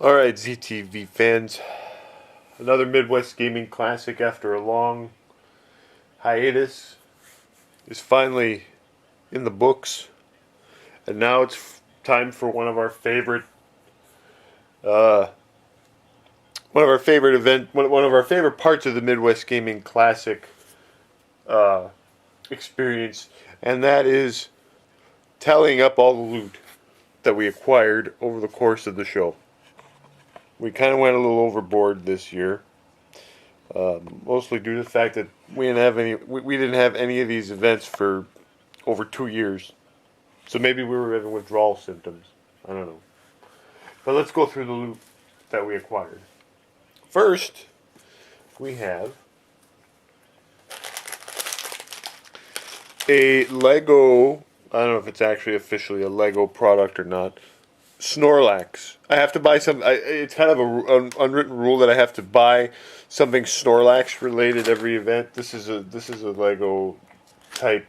Alright, ZTV fans. Another Midwest Gaming Classic after a long hiatus is finally in the books. And now it's time for uh, one of our favorite parts of the Midwest Gaming Classic uh, experience, and that is tallying up all the loot that we acquired over the course of the show. We kind of went a little overboard this year, mostly due to the fact that we didn't have any of these events for over 2 years. So maybe we were having withdrawal symptoms. I don't know. But let's go through the loot that we acquired. First, we have a Lego. I don't know if it's actually officially a Lego product or not. Snorlax. I have to buy some. It's kind of an unwritten rule that I have to buy something Snorlax related every event. This is a Lego type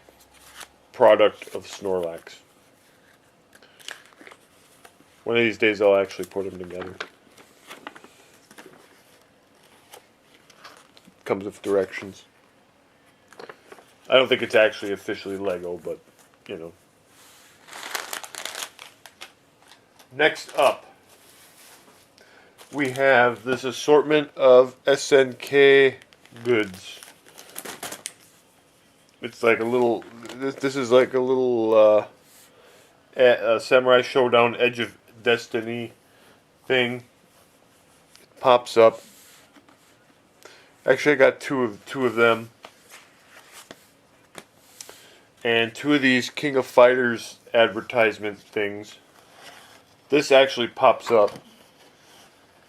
product of Snorlax. One of these days I'll actually put them together. Comes with directions. I don't think it's actually officially Lego, but you know. Next up, we have this assortment of SNK goods. It's like a little. This is like a little Samurai Showdown Edge of Destiny thing. It pops up. Actually, I got two of them, and two of these King of Fighters advertisement things. This actually pops up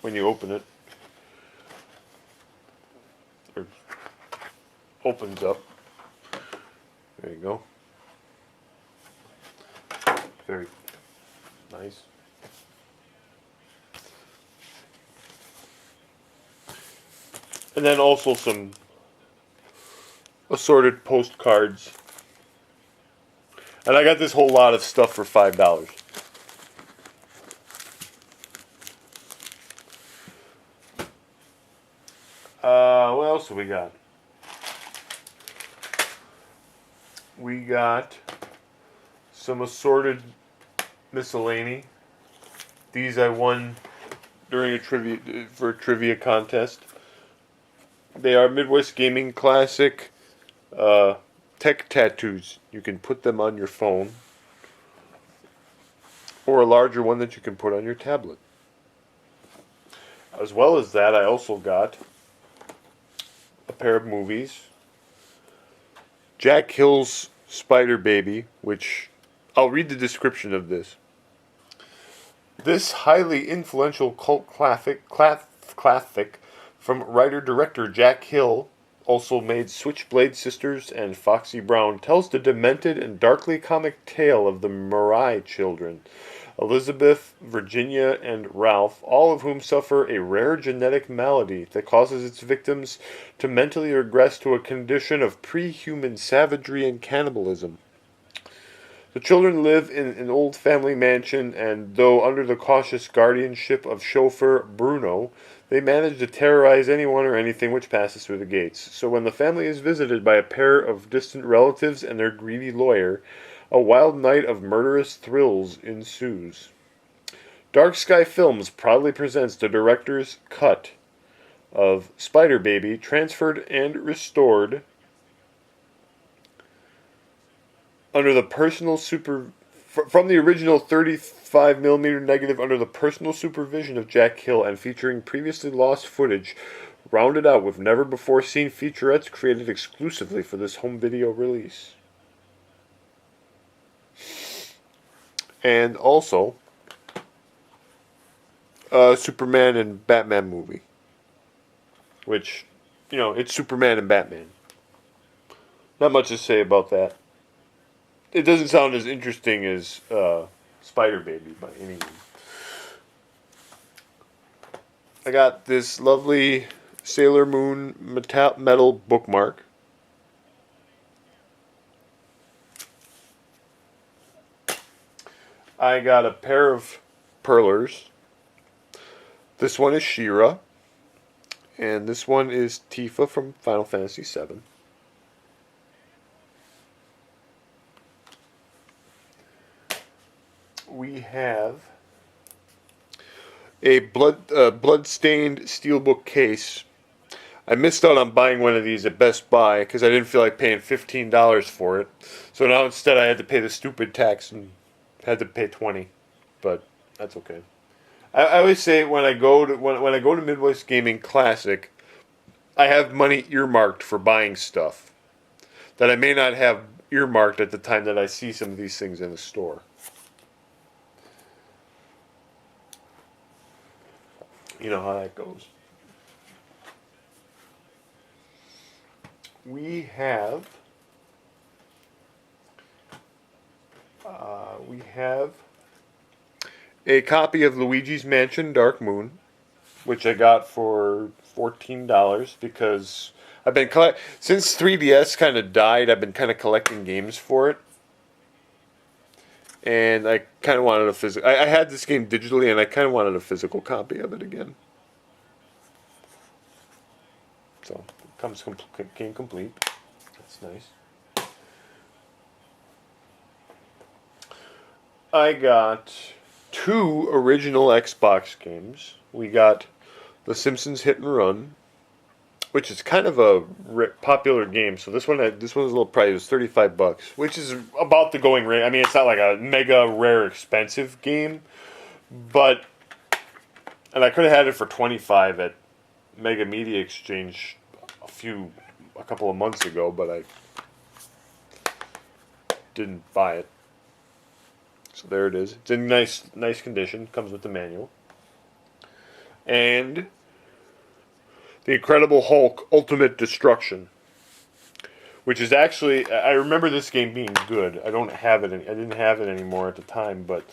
when you open it, or opens up. There you go. Very nice. And then also some assorted postcards. And I got this whole lot of stuff for $5. What else have we got? We got some assorted miscellany. These I won during a trivia contest. They are Midwest Gaming Classic tech tattoos. You can put them on your phone, or a larger one that you can put on your tablet. As well as that, I also got a pair of movies. Jack Hill's Spider Baby, which I'll read the description of this. This highly influential cult classic from writer-director Jack Hill, also made Switchblade Sisters and Foxy Brown, tells the demented and darkly comic tale of the Marai children, Elizabeth, Virginia, and Ralph, all of whom suffer a rare genetic malady that causes its victims to mentally regress to a condition of pre-human savagery and cannibalism. The children live in an old family mansion, and though under the cautious guardianship of chauffeur Bruno, they manage to terrorize anyone or anything which passes through the gates. So when the family is visited by a pair of distant relatives and their greedy lawyer, a wild night of murderous thrills ensues. Dark Sky Films proudly presents the director's cut of Spider Baby, transferred and restored under the from the original 35mm negative under the personal supervision of Jack Hill, and featuring previously lost footage rounded out with never before seen featurettes created exclusively for this home video release. And also a Superman and Batman movie, which, it's Superman and Batman. Not much to say about that. It doesn't sound as interesting as Spider Baby by any means. I got this lovely Sailor Moon metal bookmark. I got a pair of Perlers. This one is She-Ra. And this one is Tifa from Final Fantasy VII. We have a blood-stained steelbook case. I missed out on buying one of these at Best Buy because I didn't feel like paying $15 for it. So now instead I had to pay the stupid tax and had to pay $20. But that's okay. I always say when I go to Midwest Gaming Classic, I have money earmarked for buying stuff that I may not have earmarked at the time that I see some of these things in the store. You know how that goes. We have a copy of Luigi's Mansion Dark Moon, which I got for $14 because I've been since 3DS kind of died. I've been kind of collecting games for it, and I kind of wanted a physical. I had this game digitally, and I kind of wanted a physical copy of it again. So it came complete. That's nice. I got 2 original Xbox games. We got The Simpsons Hit and Run, which is kind of a popular game. So this one was a little pricey. It was $35, which is about the going rate. I mean, it's not like a mega rare expensive game, and I could have had it for $25 at Mega Media Exchange a couple of months ago, but I didn't buy it. So there it is. It's in nice condition. Comes with the manual. And The Incredible Hulk Ultimate Destruction, which is actually, I remember this game being good. I didn't have it anymore at the time, but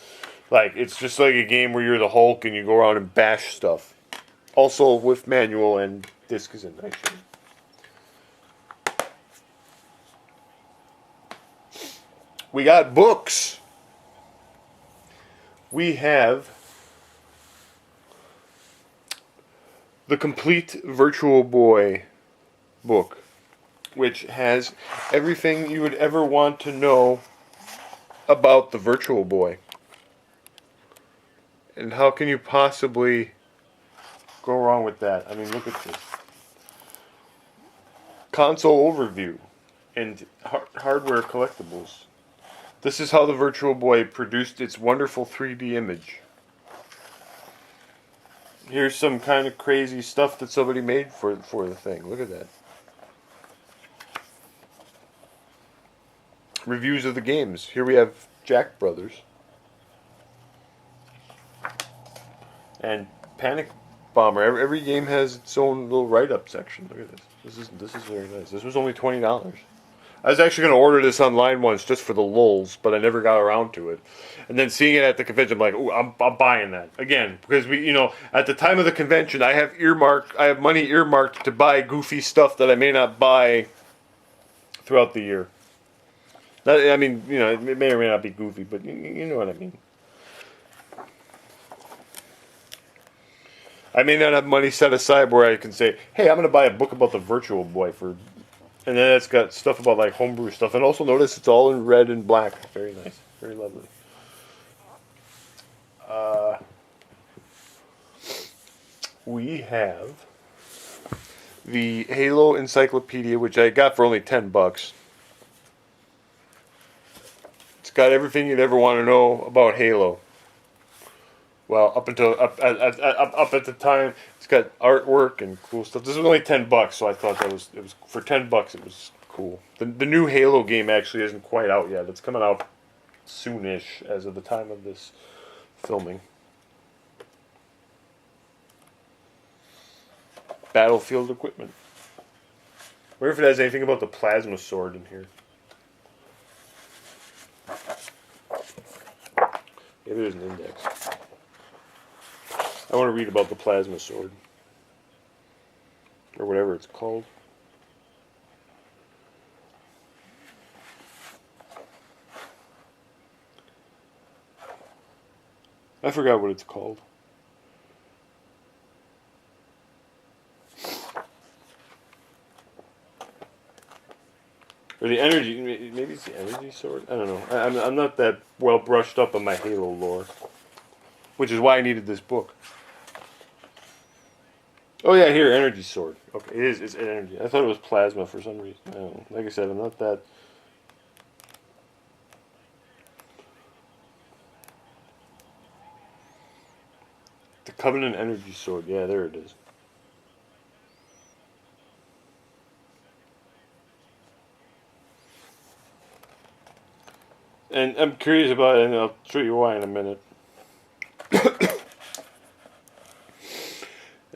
like it's just like a game where you're the Hulk and you go around and bash stuff. Also with manual, and disc is in nice shape. We got books. We have the Complete Virtual Boy book, which has everything you would ever want to know about the Virtual Boy. And how can you possibly go wrong with that? I mean, look at this. Console overview and hardware collectibles. This is how the Virtual Boy produced its wonderful 3D image. Here's some kind of crazy stuff that somebody made for the thing. Look at that. Reviews of the games. Here we have Jack Brothers. And Panic Bomber. Every game has its own little write-up section. Look at this. This is very nice. This was only $20. I was actually going to order this online once just for the lulz, but I never got around to it. And then seeing it at the convention, I'm like, "Ooh, I'm buying that again," because at the time of the convention, I have money earmarked to buy goofy stuff that I may not buy throughout the year. I mean, it may or may not be goofy, but you know what I mean. I may not have money set aside where I can say, "Hey, I'm going to buy a book about the Virtual Boy for." And then it's got stuff about like homebrew stuff. And also notice it's all in red and black. Very nice. Very lovely. We have the Halo Encyclopedia, which I got for only $10. It's got everything you'd ever want to know about Halo. Well, up at the time, it's got artwork and cool stuff. This was only $10, so I thought it was for $10. It was cool. The new Halo game actually isn't quite out yet. It's coming out soonish, as of the time of this filming. Battlefield equipment. Wonder if it has anything about the plasma sword in here. Maybe there's an index. I want to read about the plasma sword. Or whatever it's called. I forgot what it's called. But the energy, maybe it's the energy sword? I don't know. I'm not that well brushed up on my Halo lore. Which is why I needed this book. Oh yeah, here, energy sword. Okay, it's energy. I thought it was plasma for some reason. I don't know. Like I said, I'm not that... The Covenant energy sword. Yeah, there it is. And I'm curious about it, and I'll show you why in a minute. An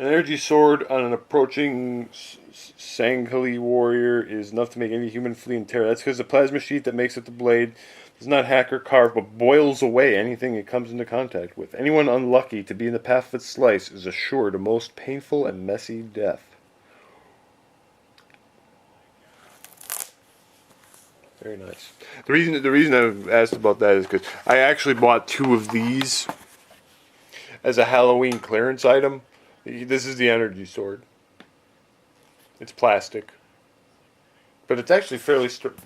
energy sword on an approaching Sangheili warrior is enough to make any human flee in terror. That's because the plasma sheet that makes up the blade does not hack or carve, but boils away anything it comes into contact with. Anyone unlucky to be in the path of its slice is assured a most painful and messy death. Very nice. The reason I've asked about that is because I actually bought 2 of these as a Halloween clearance item. This is the energy sword. It's plastic, but it's actually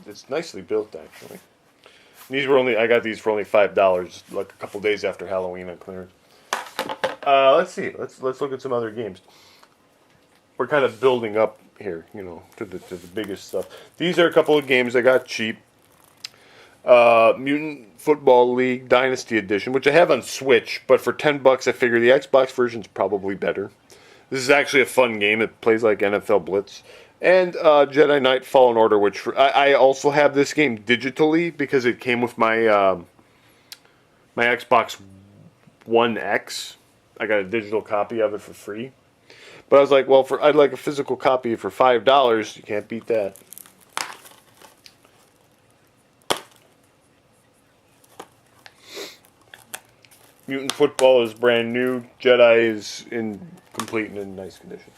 it's nicely built actually. I got these for only $5, like a couple days after Halloween on clearance. Let's see. Let's look at some other games. We're kind of building up here, to the biggest stuff. These are a couple of games I got cheap. Mutant Football League Dynasty Edition, which I have on Switch, but for $10 I figure the Xbox version's probably better. This is actually a fun game. It plays like NFL Blitz. And Jedi Knight Fallen Order, which I also have this game digitally because it came with my my Xbox One X. I got a digital copy of it for free. But I was like, well, I'd like a physical copy for $5. You can't beat that. Mutant Football is brand new. Jedi is complete and in nice condition.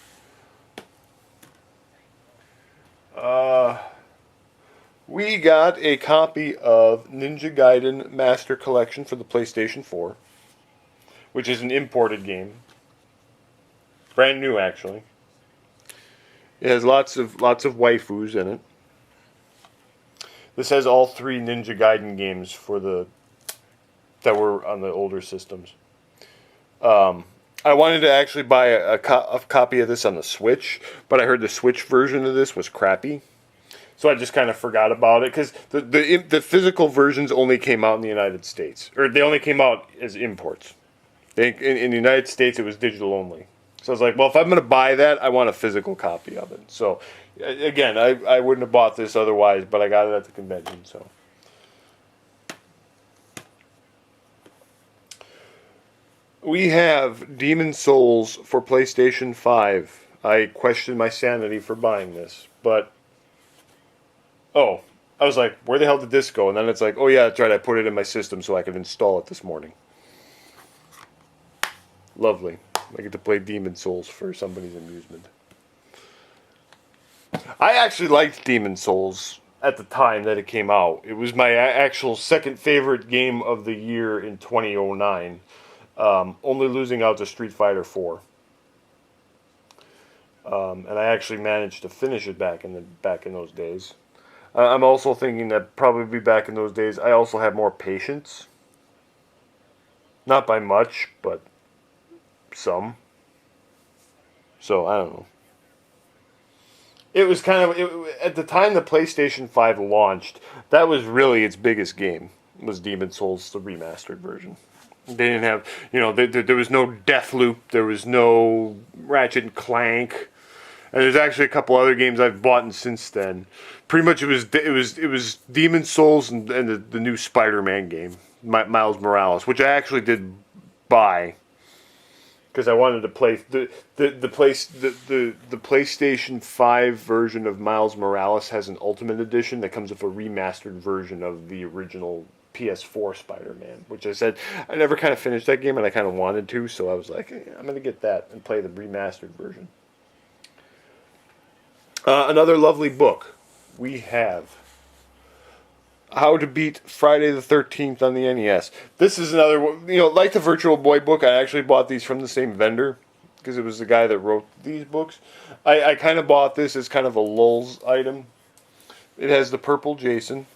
We got a copy of Ninja Gaiden Master Collection for the PlayStation 4, which is an imported game. Brand new, actually. It has lots of waifus in it. This has all 3 Ninja Gaiden games that were on the older systems. I wanted to actually buy a copy of this on the Switch, but I heard the Switch version of this was crappy. So I just kind of forgot about it, because the physical versions only came out in the United States. Or they only came out as imports. In the United States, it was digital only. So I was like, well, if I'm going to buy that, I want a physical copy of it. So, again, I wouldn't have bought this otherwise, but I got it at the convention, so... We have Demon Souls for PlayStation 5. I questioned my sanity for buying this, but... Oh, I was like, where the hell did this go? And then it's like, oh yeah, that's right, I put it in my system so I could install it this morning. Lovely. I get to play Demon Souls for somebody's amusement. I actually liked Demon Souls at the time that it came out. It was my actual second favorite game of the year in 2009. Only losing out to Street Fighter 4. And I actually managed to finish it back in those days. I'm also thinking that probably back in those days, I also had more patience. Not by much, but some. So, I don't know. It was kind of, at the time the PlayStation 5 launched, that was really its biggest game, was Demon Souls, the remastered version. They didn't have, there was no Deathloop, there was no Ratchet and Clank, and there's actually a couple other games I've bought since then. Pretty much it was Demon Souls and the new Spider-Man game, Miles Morales, which I actually did buy because I wanted to play the PlayStation 5 version of Miles Morales has an Ultimate Edition that comes with a remastered version of the original PS4 Spider-Man, which I said I never kind of finished that game and I kind of wanted to, so I was like, I'm going to get that and play the remastered version. Another lovely book. We have How to Beat Friday the 13th on the NES. This is another one, like the Virtual Boy book, I actually bought these from the same vendor because it was the guy that wrote these books. I kind of bought this as kind of a lulz item. It has the purple Jason.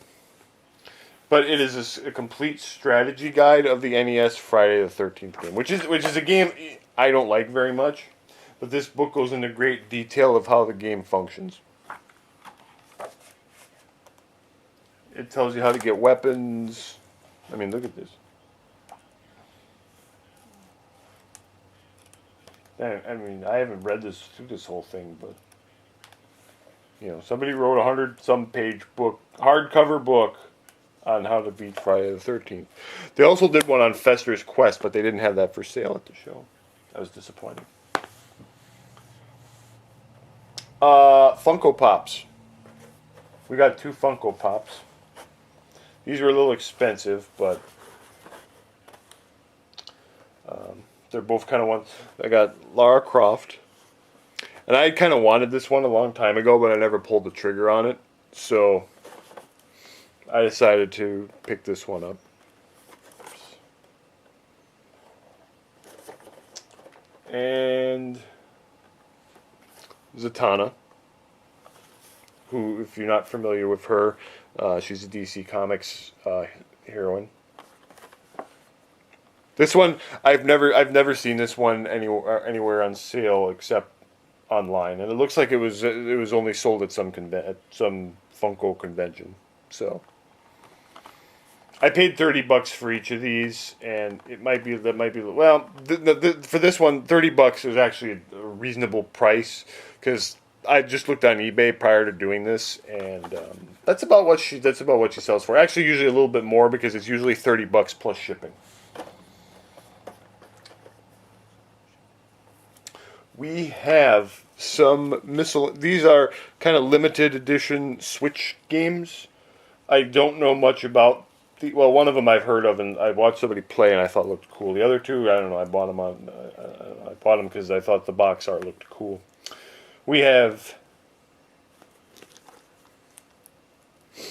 But it is a complete strategy guide of the NES Friday the 13th game, which is a game I don't like very much. But this book goes into great detail of how the game functions. It tells you how to get weapons. I mean, look at this. I mean, I haven't read this through this whole thing, but you know, somebody wrote a 100-some page book, hardcover book, on how to beat Friday the 13th. They also did one on Fester's Quest, but they didn't have that for sale at the show. That was disappointing. Funko Pops. We got 2 Funko Pops. These were a little expensive, but they're both kind of one. I got Lara Croft. And I kind of wanted this one a long time ago, but I never pulled the trigger on it. So I decided to pick this one up. And Zatanna, who, if you're not familiar with her, she's a DC Comics heroine. This one, I've never seen this one anywhere on sale except online, and it looks like it was only sold at some Funko convention. So I paid $30 for each of these, and well, for this one, $30 is actually a reasonable price because I just looked on eBay prior to doing this, and that's about what she sells for. Actually, usually a little bit more because it's usually $30 plus shipping. We have some these are kind of limited edition Switch games. I don't know much about one of them I've heard of, and I watched somebody play, and I thought it looked cool. The other two, I don't know. I bought them because I thought the box art looked cool. We have.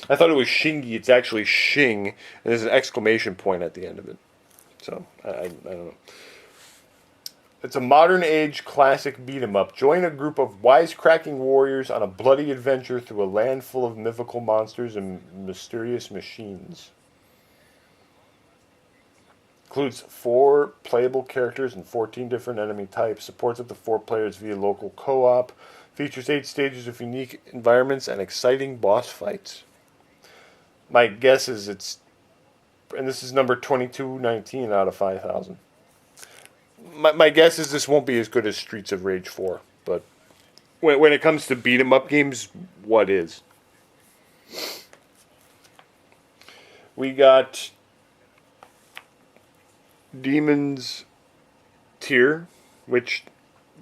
I thought it was Shingy. It's actually Shing, and there's an exclamation point at the end of it. So I don't know. It's a modern-age classic beat-em-up. Join a group of wisecracking warriors on a bloody adventure through a land full of mythical monsters and mysterious machines. Includes 4 playable characters and 14 different enemy types. Supports up to 4 players via local co-op. Features 8 stages of unique environments and exciting boss fights. My guess is and this is number 2219 out of 5,000. My guess is this won't be as good as Streets of Rage 4, but when it comes to beat-em-up games, what is? We got Demon's Tier, which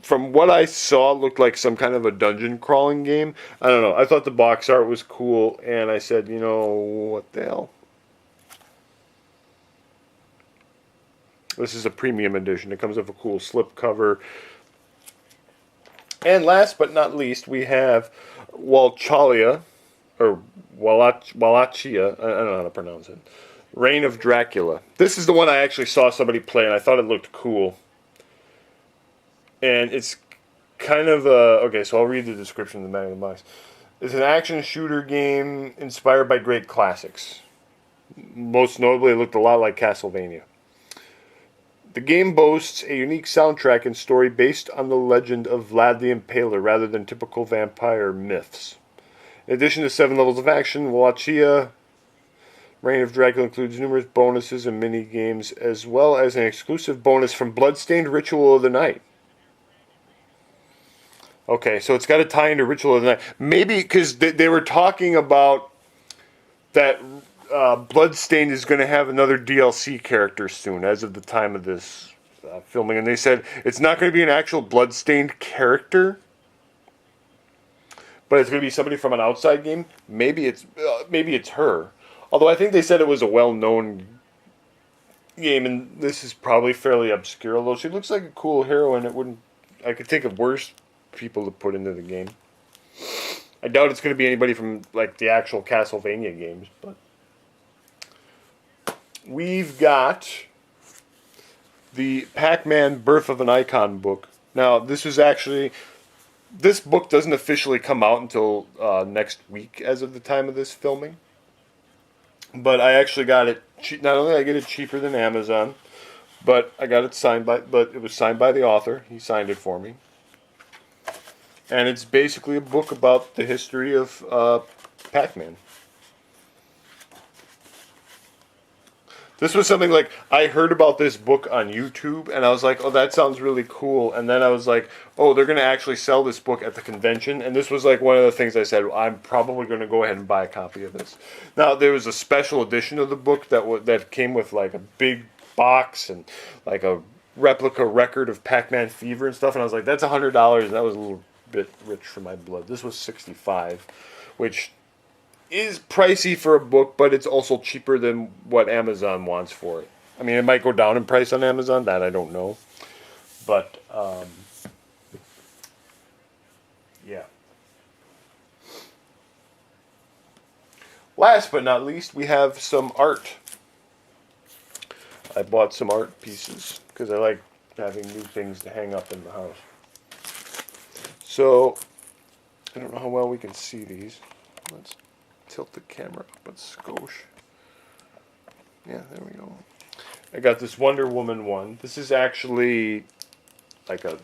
from what I saw looked like some kind of a dungeon crawling game. I don't know. I thought the box art was cool, and I said, you know, what the hell? This is a premium edition. It comes with a cool slipcover. And last but not least, we have Wallachia, or Wallachia, I don't know how to pronounce it. Reign of Dracula. This is the one I actually saw somebody play, and I thought it looked cool. And it's kind of okay, so I'll read the description in the back of the box. It's an action shooter game inspired by great classics. Most notably, it looked a lot like Castlevania. The game boasts a unique soundtrack and story based on the legend of Vlad the Impaler rather than typical vampire myths. In addition to 7 levels of action, Wallachia Reign of Dracula includes numerous bonuses and mini-games, as well as an exclusive bonus from Bloodstained Ritual of the Night. Okay, so it's got to tie into Ritual of the Night. Maybe because they were talking about that Bloodstained is going to have another DLC character soon, as of the time of this filming. And they said it's not going to be an actual Bloodstained character, but it's going to be somebody from an outside game. Maybe it's her. Although I think they said it was a well-known game, and this is probably fairly obscure. Although she looks like a cool heroine, I could think of worse people to put into the game. I doubt it's going to be anybody from like the actual Castlevania games, but we've got the Pac-Man Birth of an Icon book. Now, this is actually this book doesn't officially come out until next week, as of the time of this filming. But I actually got it. Not only did I get it cheaper than Amazon, but I got it signed by. But it was signed by the author. He signed it for me. And it's basically a book about the history of Pac-Man. This was something like, I heard about this book on YouTube, and I was like, oh, that sounds really cool. And then I was like, oh, they're going to actually sell this book at the convention. And this was like one of the things I said, well, I'm probably going to go ahead and buy a copy of this. Now, there was a special edition of the book that came with like a big box and like a replica record of Pac-Man Fever and stuff. And I was like, that's $100, and that was a little bit rich for my blood. This was $65, which is pricey for a book, but it's also cheaper than what Amazon wants for it. I mean, it might go down in price on Amazon, that I don't know. But, yeah. Last but not least, we have some art. I bought some art pieces because I like having new things to hang up in the house. So, I don't know how well we can see these. Let's tilt the camera up a skosh. Yeah, there we go. I got this Wonder Woman one. This is actually like a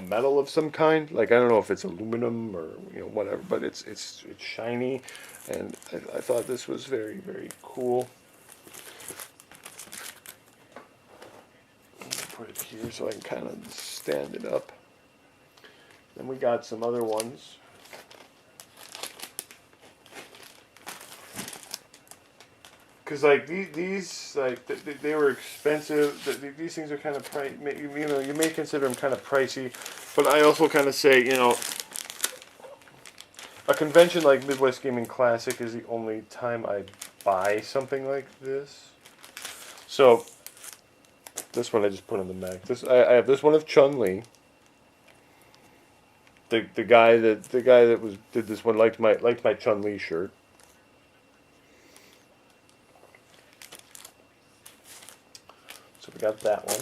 metal of some kind. Like, I don't know if it's aluminum or whatever, but it's shiny, and I thought this was very, very cool. Put it here so I can kind of stand it up. Then we got some other ones. Because like these like they were expensive. These things are kind of you may consider them kind of pricey, but I also kind of say a convention like Midwest Gaming Classic is the only time I buy something like this. So this one I just put on the Mac. I have this one of Chun-Li. The guy that did this one liked my Chun-Li shirt. So we got that one.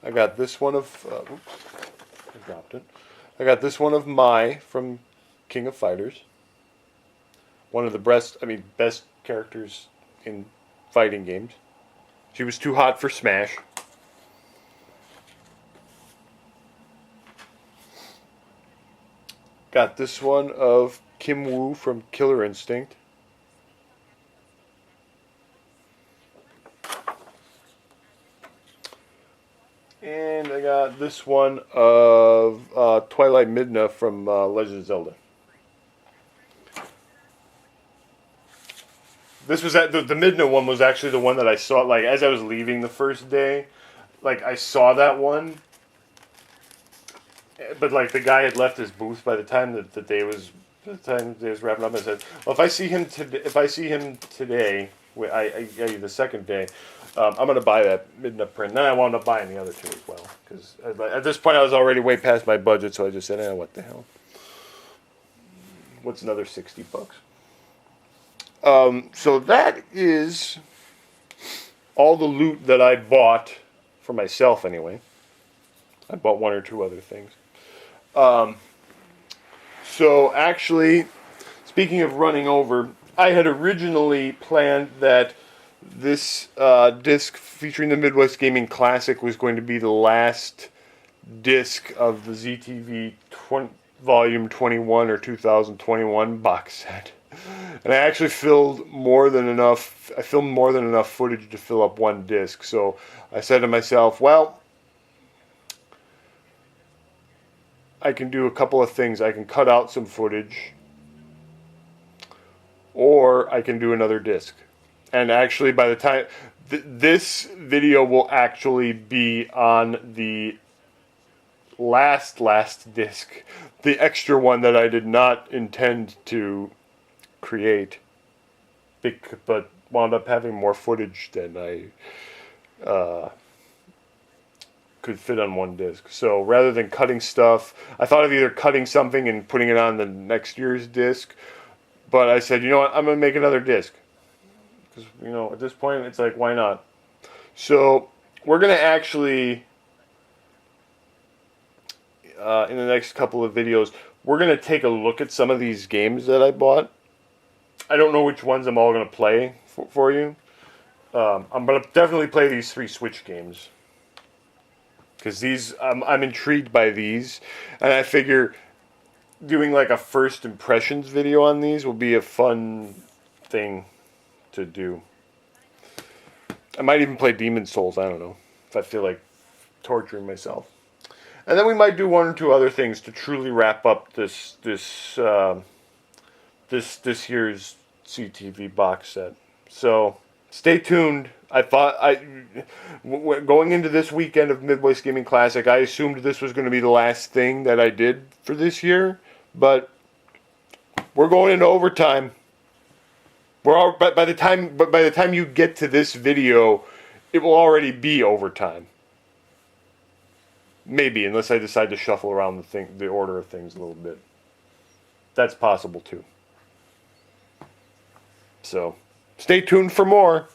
I got this one of oops, I dropped it. I got this one of Mai from King of Fighters. One of the best characters in fighting games. She was too hot for Smash. Got this one of Kim Woo from Killer Instinct. And I got this one of Twilight Midna from Legend of Zelda. This was the Midna one was actually the one that I saw, like, as I was leaving the first day. Like, I saw that one. But, like, the guy had left his booth by the time that the day was wrapping up. I said, well, if I see him today, the second day, I'm going to buy that Midna print. And then I wound up buying the other two as well. Because at this point, I was already way past my budget, so I just said, what the hell. What's another $60? So that is all the loot that I bought for myself anyway. I bought one or two other things. So actually, speaking of running over, I had originally planned that this disc featuring the Midwest Gaming Classic was going to be the last disc of the ZTV Volume 21 or 2021 box set. And I actually filmed more than enough footage to fill up one disc. So I said to myself, well, I can do a couple of things. I can cut out some footage, or I can do another disc. And actually, by the time this video will actually be on the last disc, the extra one that I did not intend to create, but wound up having more footage than I could fit on one disc. So rather than cutting stuff, I thought of either cutting something and putting it on the next year's disc, but I said, you know what, I'm going to make another disc. Because, at this point, it's like, why not? So we're going to actually, in the next couple of videos, we're going to take a look at some of these games that I bought. I don't know which ones I'm all going to play for you. I'm going to definitely play these 3 Switch games. Because these, I'm intrigued by these. And I figure doing like a first impressions video on these will be a fun thing to do. I might even play Demon's Souls, I don't know, if I feel like torturing myself. And then we might do 1 or 2 other things to truly wrap up this year's ZTV box set. So stay tuned. Going into this weekend of Midwest Gaming Classic, I assumed this was going to be the last thing that I did for this year, but we're going into overtime. By the time you get to this video, it will already be overtime. Maybe, unless I decide to shuffle around the order of things a little bit. That's possible too. So, stay tuned for more.